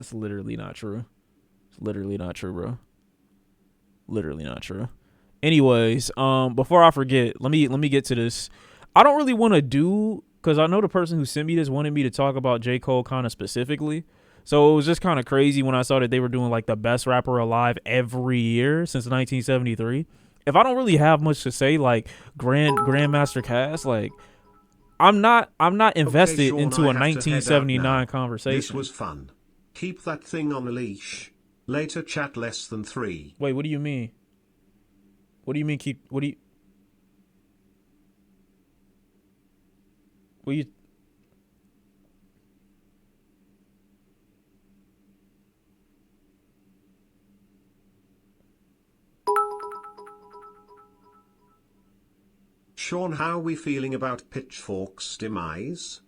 It's literally not true. It's literally not true, bro. Literally not true. Anyways, before I forget, let me get to this. I don't really want to do because I know the person who sent me this wanted me to talk about J. Cole kind of specifically. So it was just kind of crazy when I saw that they were doing like the best rapper alive every year since 1973. If I don't really have much to say, like Grandmaster Cass, like I'm not Okay, invested Sean, I into a have to head out 1979 now. This conversation. was fun. Keep that thing on a leash. Later chat less than 3. Wait, what do you mean? What do you mean keep? What do you? Sean, how are we feeling about Pitchfork's demise?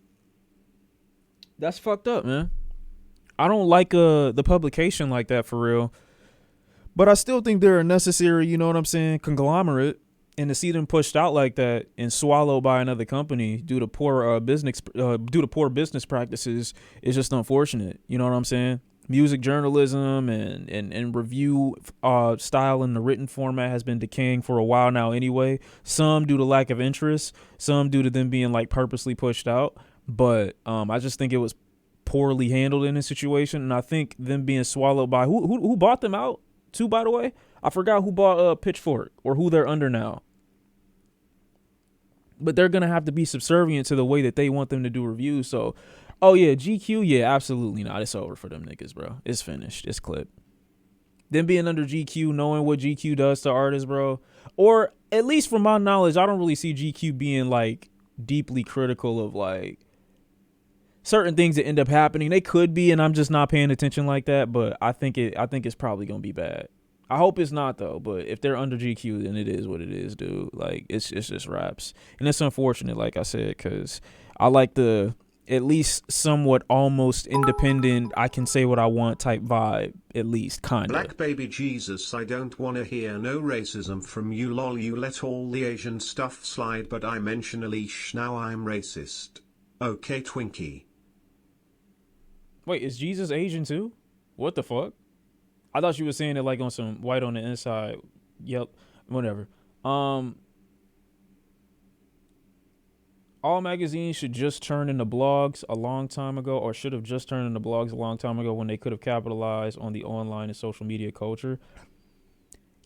That's fucked up, man. I don't like the publication like that for real. But I still think they're a necessary, you know what I'm saying, conglomerate. And to see them pushed out like that and swallowed by another company due to poor business practices is just unfortunate. You know what I'm saying? Music journalism and review style in the written format has been decaying for a while now anyway. Some due to lack of interest, some due to them being like purposely pushed out. But I just think it was poorly handled in this situation, and I think them being swallowed by who bought them out too. By the way, I forgot who bought Pitchfork or who they're under now, but they're gonna have to be subservient to the way that they want them to do reviews. So, oh yeah, GQ, yeah, absolutely not. It's over for them niggas, bro. It's finished. It's clipped. Them being under GQ, knowing what GQ does to artists, bro, or at least from my knowledge, I don't really see GQ being like deeply critical of like certain things that end up happening. They could be, and I'm just not paying attention like that. But I think it's probably gonna be bad. I hope it's not though. But if they're under GQ, then it is what it is, dude. Like it's just raps, and it's unfortunate, like I said, because I like the at least somewhat almost independent. I can say what I want type vibe, at least kinda. Black baby Jesus, I don't wanna hear no racism from you lol, you let all the Asian stuff slide but I mention a leash now I'm racist. Okay Twinkie. Wait, is Jesus Asian too? What the fuck? I thought you were saying it like on some white on the inside. Yep, whatever. Um, all magazines should just turn into blogs a long time ago, or should have just turned into blogs a long time ago when they could have capitalized on the online and social media culture.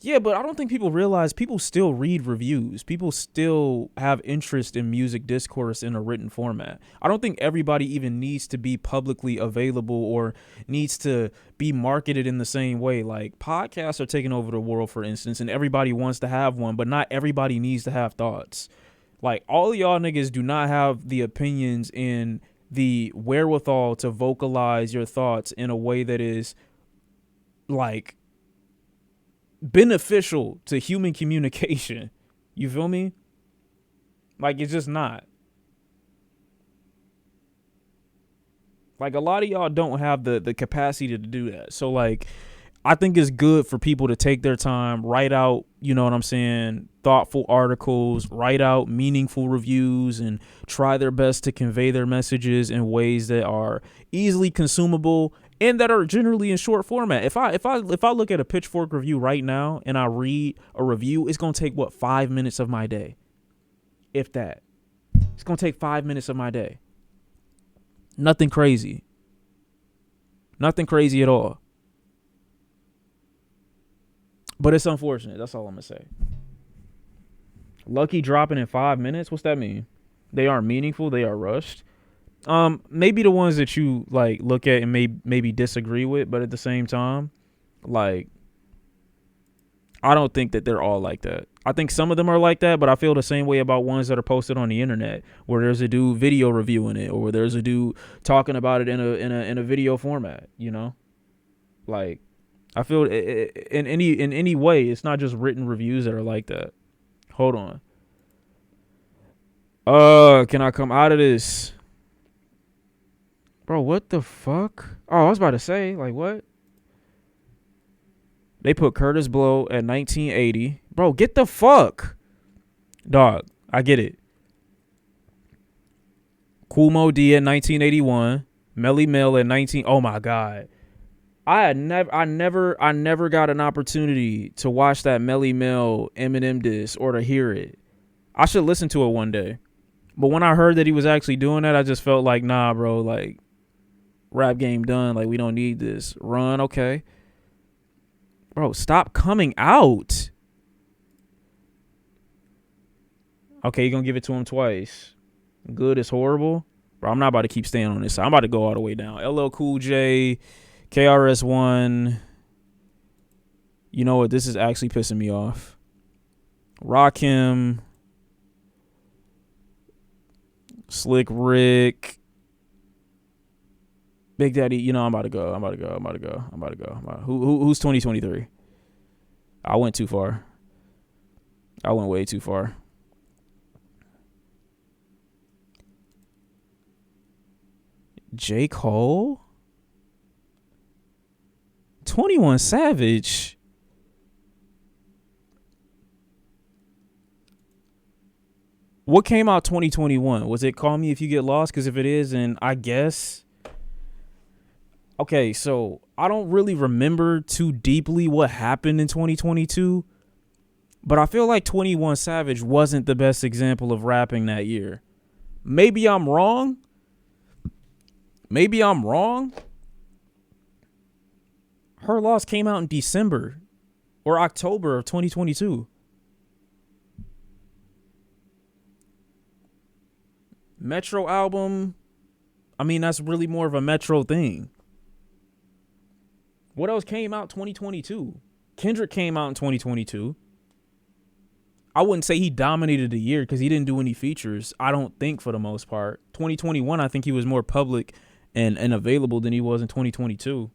Yeah, but I don't think people realize people still read reviews. People still have interest in music discourse in a written format. I don't think everybody even needs to be publicly available or needs to be marketed in the same way. Like podcasts are taking over the world, for instance, and everybody wants to have one, but not everybody needs to have thoughts. Like all of y'all niggas do not have the opinions and the wherewithal to vocalize your thoughts in a way that is like beneficial to human communication. You feel me? Like it's just not. Like a lot of y'all don't have the capacity to do that. So like I think it's good for people to take their time, write out, you know what I'm saying, thoughtful articles, write out meaningful reviews, and try their best to convey their messages in ways that are easily consumable and that are generally in short format. If I look at a Pitchfork review right now and I read a review, it's gonna take what 5 minutes of my day, if that. It's gonna take 5 minutes of my day. Nothing crazy. Nothing crazy at all. But it's unfortunate. That's all I'm gonna say. Lucky dropping in 5 minutes. What's that mean? They aren't meaningful. They are rushed. Maybe the ones that you like look at and maybe disagree with, but at the same time, like I don't think that they're all like that. I think some of them are like that, but I feel the same way about ones that are posted on the internet, where there's a dude video reviewing it, or where there's a dude talking about it in a video format. You know, like I feel in any way, it's not just written reviews that are like that. Hold on. Can I come out of this? Bro, what the fuck? Oh, I was about to say, like, what? They put Curtis Blow at 1980. Bro, get the fuck. Dog, I get it. Kool Moe Dee at 1981. Melly Mel at 19. Oh, my God. I never got an opportunity to watch that Melly Mel Eminem diss or to hear it. I should listen to it one day. But when I heard that he was actually doing that, I just felt like, nah, bro, like, rap game done. Like, we don't need this. Run, okay. Bro, stop coming out. Okay, you're going to give it to him twice. Good is horrible. Bro, I'm not about to keep staying on this side. I'm about to go all the way down. LL Cool J, KRS-One. You know what? This is actually pissing me off. Rakim. Slick Rick. Big Daddy. You know, I'm about to go. Who's 2023? I went too far. I went way too far. J. Cole? 21 Savage? What came out 2021? Was it Call Me If You Get Lost? Because if it is, then I guess. Okay, so I don't really remember too deeply what happened in 2022, but I feel like 21 Savage wasn't the best example of rapping that year. Maybe I'm wrong. Her Loss came out in December or October of 2022. Metro album, I mean, that's really more of a Metro thing. What else came out 2022? Kendrick came out in 2022. I wouldn't say he dominated the year because he didn't do any features, I don't think, for the most part. 2021, I think he was more public and available than he was in 2022.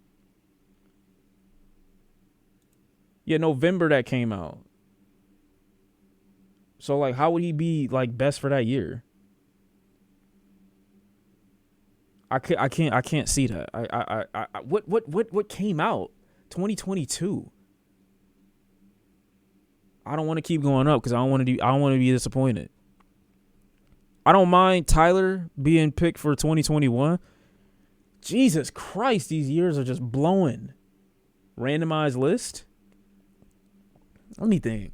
Yeah, November that came out. So, like, how would he be, like, best for that year? I can't see that. What came out 2022? I don't want to keep going up because I don't want to be disappointed. I don't mind Tyler being picked for 2021. Jesus Christ, these years are just blowing. Randomized list. Let me think.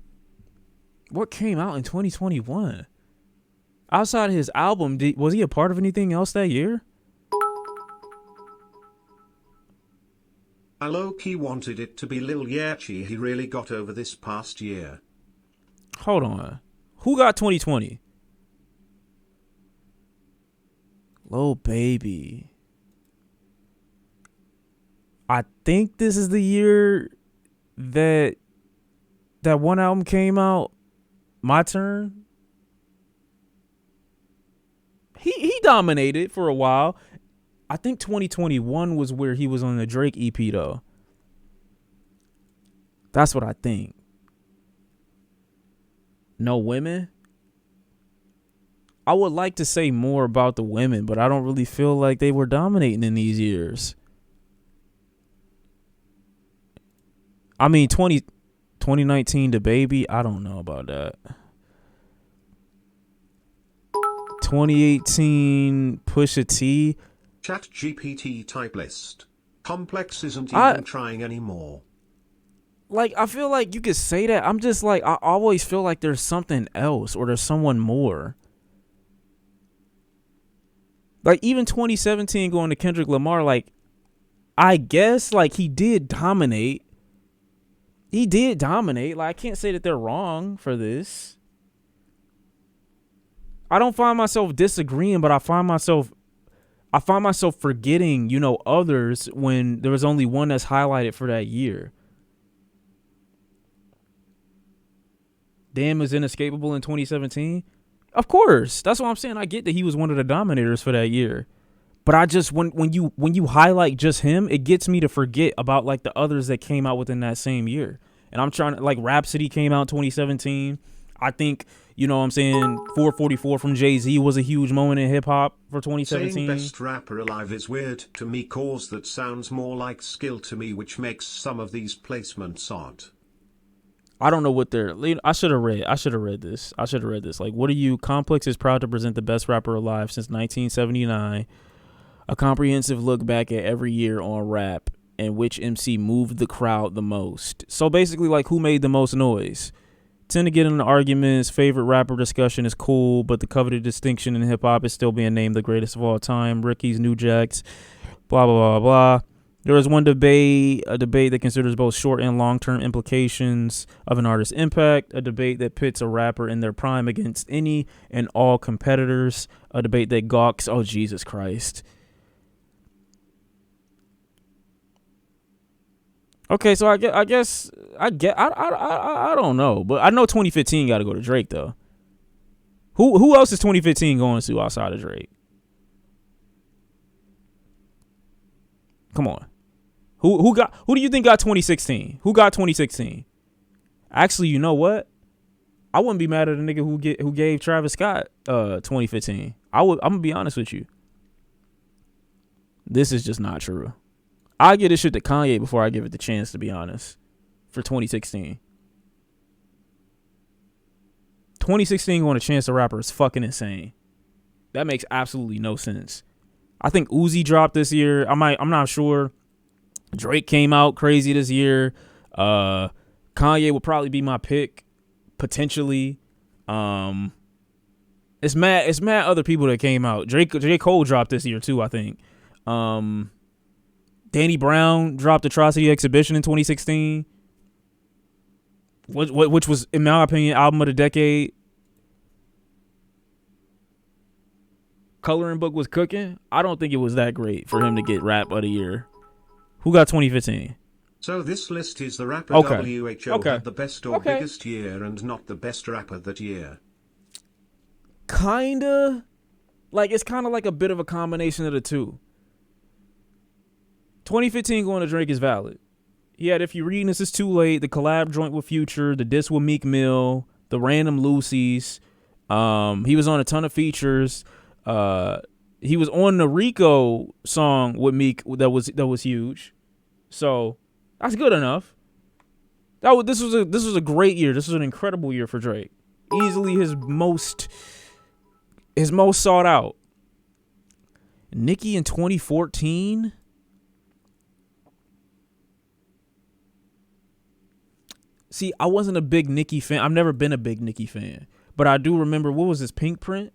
What came out in 2021? Outside of his album, was he a part of anything else that year? I low-key wanted it to be Lil Yachty. He really got over this past year. Hold on. Who got 2020? Lil Baby. I think this is the year that one album came out. My Turn. He dominated for a while. I think 2021 was where he was on the Drake EP, though. That's what I think. No Women? I would like to say more about the women, but I don't really feel like they were dominating in these years. I mean, 2019 The Baby, I don't know about that. 2018 Pusha T. Chat GPT type list. Complex isn't even trying anymore. Like, I feel like you could say that. I'm just like, I always feel like there's something else or there's someone more. Like, even 2017 going to Kendrick Lamar, like, I guess, like, he did dominate. Like, I can't say that they're wrong for this. I don't find myself disagreeing, but I find myself forgetting, others when there was only one that's highlighted for that year. Damn was Inescapable in 2017. Of course. That's what I'm saying. I get that he was one of the dominators for that year. But I just, when you highlight just him, it gets me to forget about, like, the others that came out within that same year. And I'm trying to, like, Rhapsody came out in 2017. I think, 444 from Jay-Z was a huge moment in hip-hop for 2017. Saying best rapper alive is weird to me, cause that sounds more like skill to me, which makes some of these placements odd. I don't know what they're... I should have read this. Like, what are you... Complex is proud to present the best rapper alive since 1979. A comprehensive look back at every year on rap. and which MC moved the crowd the most. So basically, like, who made the most noise? Tend to get into arguments. Favorite rapper discussion is cool, but the coveted distinction in hip hop is still being named the greatest of all time. Ricky's New Jacks, blah, blah, blah, blah. There was one debate, a debate that considers both short and long-term implications of an artist's impact, a debate that pits a rapper in their prime against any and all competitors, a debate that gawks, oh, Jesus Christ. Okay, so I don't know, but I know 2015 got to go to Drake though. Who else is 2015 going to outside of Drake? Come on. Who do you think got 2016? Who got 2016? Actually, you know what? I wouldn't be mad at a nigga who gave Travis Scott 2015. I'm gonna be honest with you. This is just not true. I give this shit to Kanye before I give it the chance, to be honest, for 2016. 2016 going to Chance the Rapper is fucking insane. That makes absolutely no sense. I think Uzi dropped this year. I'm not sure. Drake came out crazy this year. Kanye would probably be my pick, potentially. It's mad other people that came out. J. Cole dropped this year too, I think. Danny Brown dropped Atrocity Exhibition in 2016, which was, in my opinion, album of the decade. Coloring Book was cooking. I don't think it was that great for him to get Rap of the Year. Who got 2015? So this list is the rapper WHO had the best or biggest year and not the best rapper that year. Kinda. Like, it's kind of like a bit of a combination of the two. 2015 going to Drake is valid. He had If You Reading This Is Too Late, the collab joint with Future, the diss with Meek Mill, the Random Lucy's. He was on a ton of features. He was on the Rico song with Meek that was huge. So that's good enough. This was a great year. This was an incredible year for Drake. Easily his most sought out. Nicki in 2014. See, I wasn't a big Nicki fan. I've never been a big Nicki fan. But I do remember, what was this, Pink Print?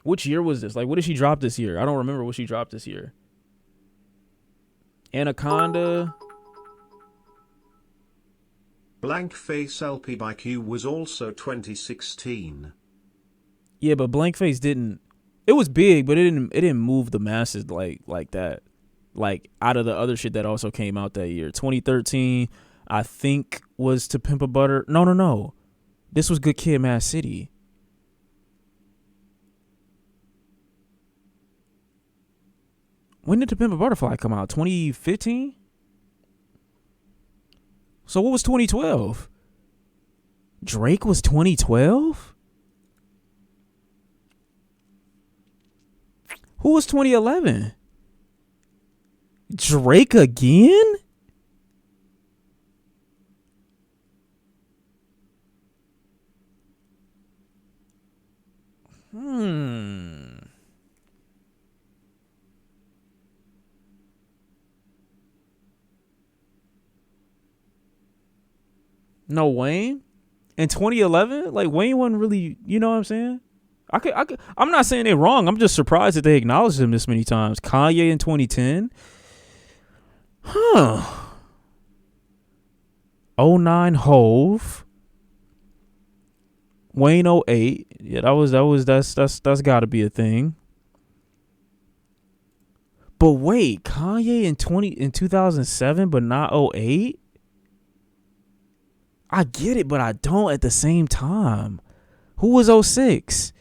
Which year was this? Like, what did she drop this year? I don't remember what she dropped this year. Anaconda. Blank Face LP by Q was also 2016. Yeah, but Blank Face didn't. It was big, but it didn't move the masses like that. Like, out of the other shit that also came out that year. 2013, I think, was To Pimp a Butter. No. This was Good Kid, Mad City. When did To Pimp a Butterfly come out? 2015? So what was 2012? Drake was 2012? Who was 2011? Drake again? No, Wayne in 2011. Like, Wayne wasn't really, you know what I'm saying? I'm not saying they're wrong. I'm just surprised that they acknowledged him this many times. Kanye in 2010. Huh. 09 Hove. Wayne 08. Yeah, that's got to be a thing. But wait, Kanye in 2007, but not 08? I get it, but I don't at the same time. Who was 06?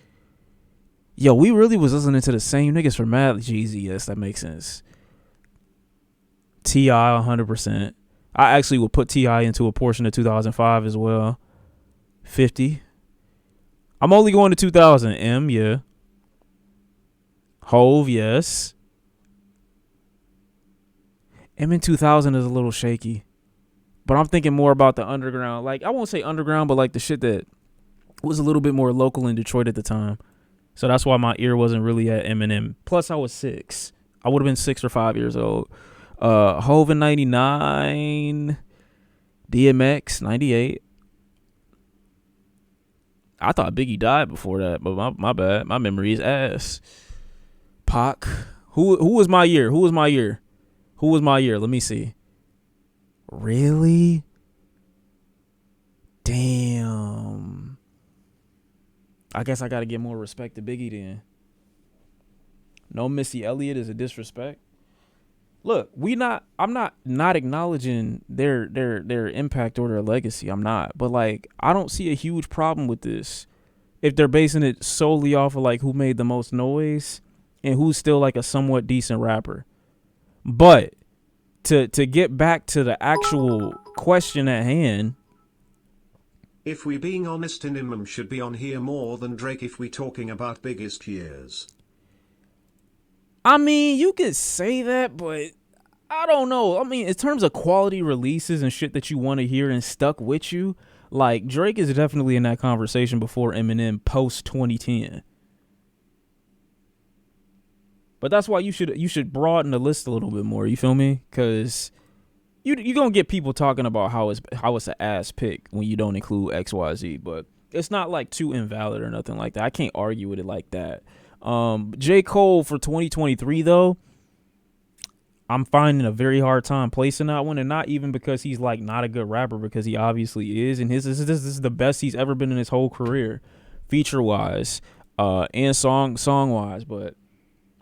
Yo, we really was listening to the same niggas for Mad Jeezy. Yes, that makes sense. T.I. 100%. I actually would put T.I. into a portion of 2005 as well. 50. I'm only going to 2000. M, yeah. Hove, yes. M in 2000 is a little shaky. But I'm thinking more about the underground. Like, I won't say underground, but like the shit that was a little bit more local in Detroit at the time. So that's why my ear wasn't really at Eminem. Plus, I was 6. I would have been 6 or 5 years old. Hov in 99, DMX 98. I thought Biggie died before that, but my bad. My memory is ass. Pac. Who was my year? Who was my year? Who was my year? Let me see. Really? Damn. I guess I gotta give more respect to Biggie then. No Missy Elliott is a disrespect. Look, I'm not acknowledging their impact or their legacy. I'm not. But like I don't see a huge problem with this if they're basing it solely off of like who made the most noise and who's still like a somewhat decent rapper. But to get back to the actual question at hand, if we being honest, CEEMAN should be on here more than Drake if we talking about biggest years. I mean, you could say that, but I don't know. I mean, in terms of quality releases and shit that you want to hear and stuck with you, like Drake is definitely in that conversation before Eminem post 2010. But that's why you should broaden the list a little bit more. You feel me? Because you gonna get people talking about how it's an ass pick when you don't include XYZ. But it's not like too invalid or nothing like that. I can't argue with it like that. J. Cole for 2023 though, I'm finding a very hard time placing that one, and not even because he's like not a good rapper, because he obviously is, and this is the best he's ever been in his whole career, feature wise, and song wise. But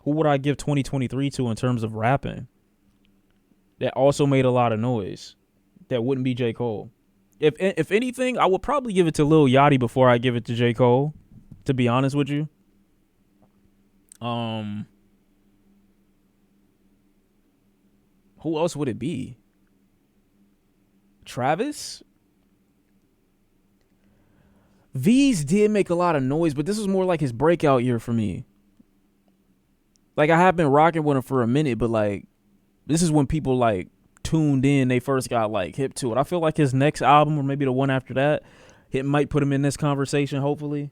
who would I give 2023 to in terms of rapping that also made a lot of noise? That wouldn't be J. Cole. If anything, I would probably give it to Lil Yachty before I give it to J. Cole, to be honest with you. Who else would it be? Travis? V's did make a lot of noise, but this was more like his breakout year for me. Like I have been rocking with him for a minute, but like this is when people like tuned in. They first got like hip to it. I feel like his next album, or maybe the one after that, it might put him in this conversation, hopefully.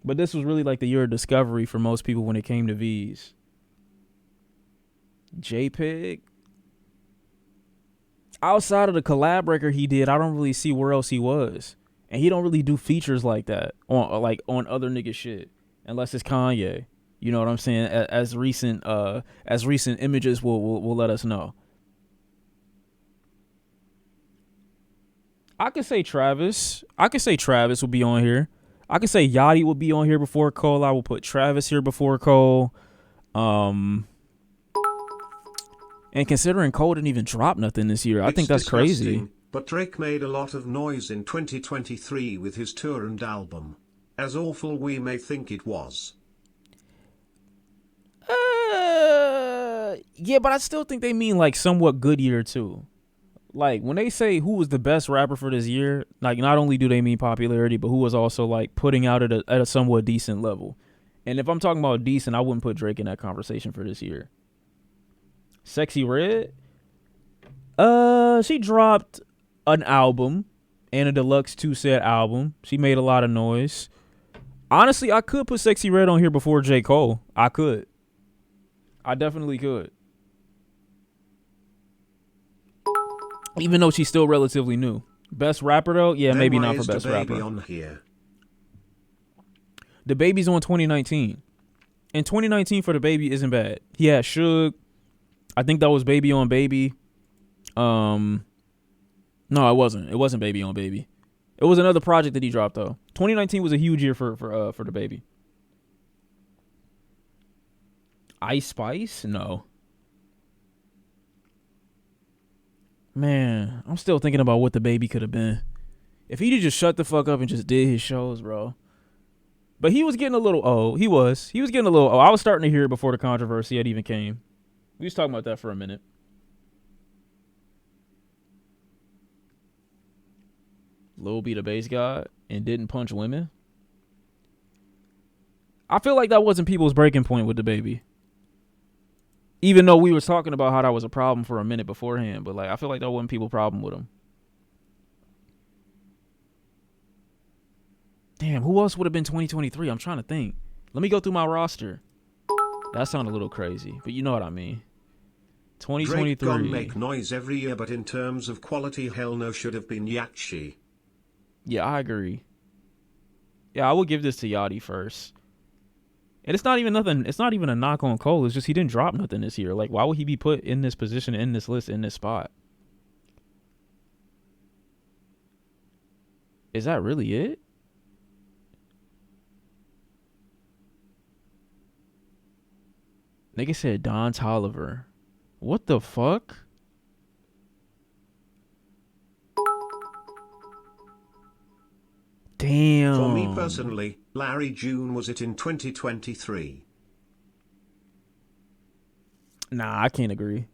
But this was really like the year of discovery for most people when it came to V's. JPEG. Outside of the collab record he did, I don't really see where else he was. And he don't really do features like that on other nigga shit. Unless it's Kanye. You know what I'm saying? As recent images will let us know. I could say Travis. Would be on here. I could say Yachty would be on here before Cole. I will put Travis here before Cole. And considering Cole didn't even drop nothing this year, I think that's crazy. But Drake made a lot of noise in 2023 with his tour and album. As awful we may think it was. Yeah, but I still think they mean like somewhat good year too. Like when they say who was the best rapper for this year, like not only do they mean popularity, but who was also like putting out at a somewhat decent level. And if I'm talking about decent, I wouldn't put Drake in that conversation for this year. Sexy Red, she dropped an album and a deluxe 2-set album. She made a lot of noise. Honestly, I could put Sexy Red on here before J. Cole. I definitely could. Even though she's still relatively new. Best rapper though? Yeah, maybe not for best rapper. On here. The Baby's on 2019. And 2019 for the Baby isn't bad. He had Suge. I think that was Baby on Baby. No, it wasn't. It wasn't Baby on Baby. It was another project that he dropped though. 2019 was a huge year for the Baby. Ice Spice? No. Man, I'm still thinking about what the Baby could have been. If he'd just shut the fuck up and just did his shows, bro. But he was getting a little old. He was getting a little old. I was starting to hear it before the controversy had even came. We was talking about that for a minute. Lil B the bass god and didn't punch women. I feel like that wasn't people's breaking point with the Baby. Even though we were talking about how that was a problem for a minute beforehand, but like I feel like that wasn't people's problem with him. Damn, who else would have been 2023? I'm trying to think. Let me go through my roster. That sounded a little crazy, but you know what I mean. Drake gon 2023. make noise every year, but in terms of quality, hell no, should have been Yachi. Yeah, I agree. Yeah, I would give this to Yachty first. And it's not even nothing. It's not even a knock on Cole. It's just he didn't drop nothing this year. Like, why would he be put in this position, in this list, in this spot? Is that really it? Nigga said Don Toliver. What the fuck? Damn. For me personally, Larry June was it in 2023. Nah, I can't agree.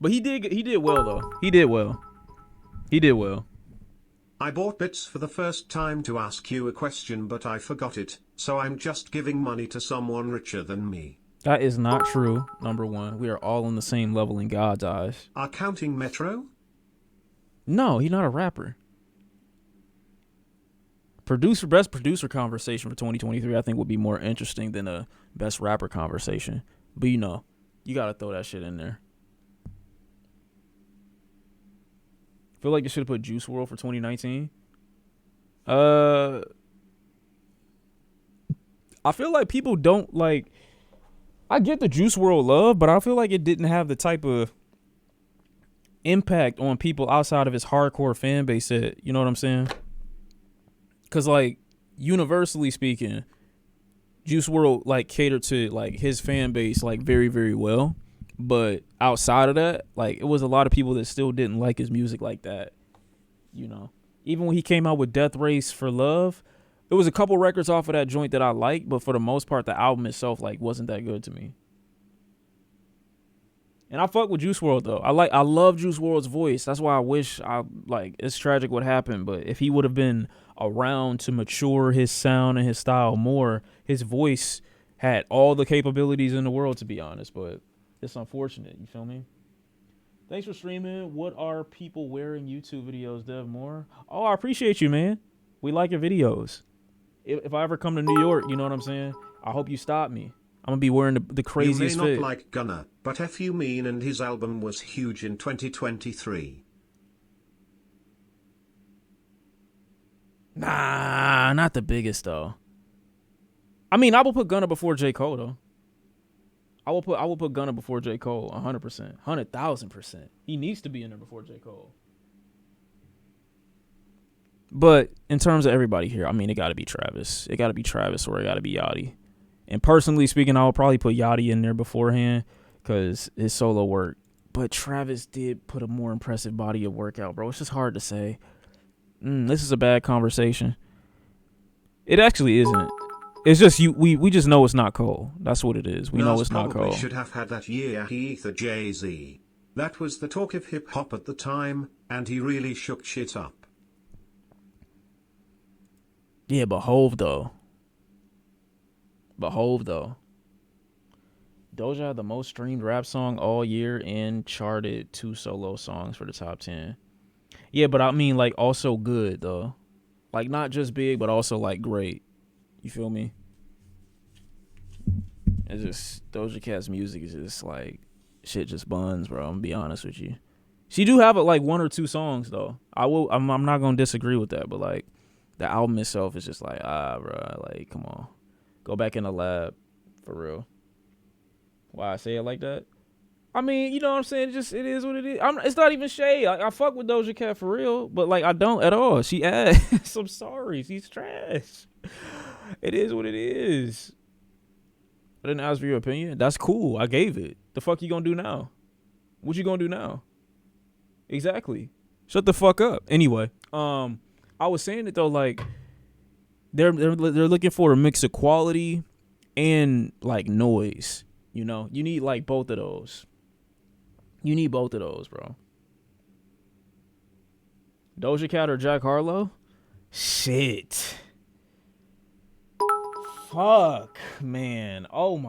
But he did well though. He did well. I bought bits for the first time to ask you a question, but I forgot it, so I'm just giving money to someone richer than me. That is not true. Number one, we are all on the same level in God's eyes. Are counting Metro? No, he's not a rapper. Best producer conversation for 2023, I think, would be more interesting than a best rapper conversation. But you gotta throw that shit in there. Feel like they should have put Juice WRLD for 2019. I feel like people don't like. I get the Juice WRLD love, but I feel like it didn't have the type of impact on people outside of his hardcore fan base that, you know what I'm saying? Because, like, universally speaking, Juice WRLD, like, catered to, like, his fan base, like, very, very well. But outside of that, like, it was a lot of people that still didn't like his music like that, you know? Even when he came out with Death Race for Love, there was a couple records off of that joint that I liked, but for the most part, the album itself, like, wasn't that good to me. And I fuck with Juice WRLD though. I love Juice WRLD's voice. That's why I wish it's tragic what happened, but if he would have been around to mature his sound and his style more, his voice had all the capabilities in the world, to be honest, but it's unfortunate, you feel me? Thanks for streaming. What are people wearing YouTube videos, Dev Moore? Oh, I appreciate you, man. We like your videos. If I ever come to New York, you know what I'm saying? I hope you stop me. I'm going to be wearing the craziest You may not fit. like Gunna, but F.U. Mean and his album was huge in 2023. Nah, not the biggest, though. I mean, I will put Gunna before J. Cole, though. I will put Gunna before J. Cole, 100%. 100,000%. He needs to be in there before J. Cole. But in terms of everybody here, I mean, it got to be Travis. It got to be Travis or it got to be Yachty. And personally speaking, I would probably put Yachty in there beforehand because his solo work. But Travis did put a more impressive body of work out, bro. It's just hard to say. This is a bad conversation. It actually isn't. It's just we just know it's not Cole. That's what it is. We know it's not Cole. Probably should have had that year he the Jay-Z. That was the talk of hip hop at the time, and he really shook shit up. Yeah, but Hove though. Doja had the most streamed rap song all year and charted 2 solo songs for the top 10. Yeah, but I mean, like, also good, though. Like, not just big, but also, like, great. You feel me? It's just, Doja Cat's music is just, like, shit just buns, bro. I'm gonna be honest with you. She do have, like, 1 or 2 songs, though. I'm not gonna disagree with that, but, like, the album itself is just like, bro, like, come on. Go back in the lab, for real. Why I say it like that? I mean, you know what I'm saying? It is what it is. It's not even shade. I fuck with Doja Cat for real, but like I don't at all. She ass. I'm sorry. She's trash. It is what it is. I didn't ask for your opinion. That's cool. I gave it. The fuck you gonna do now? What you gonna do now? Exactly. Shut the fuck up. Anyway, I was saying it though, like they're looking for a mix of quality and like noise. You know, you need like both of those. You need both of those, bro. Doja Cat or Jack Harlow? Shit. Fuck, man. Oh my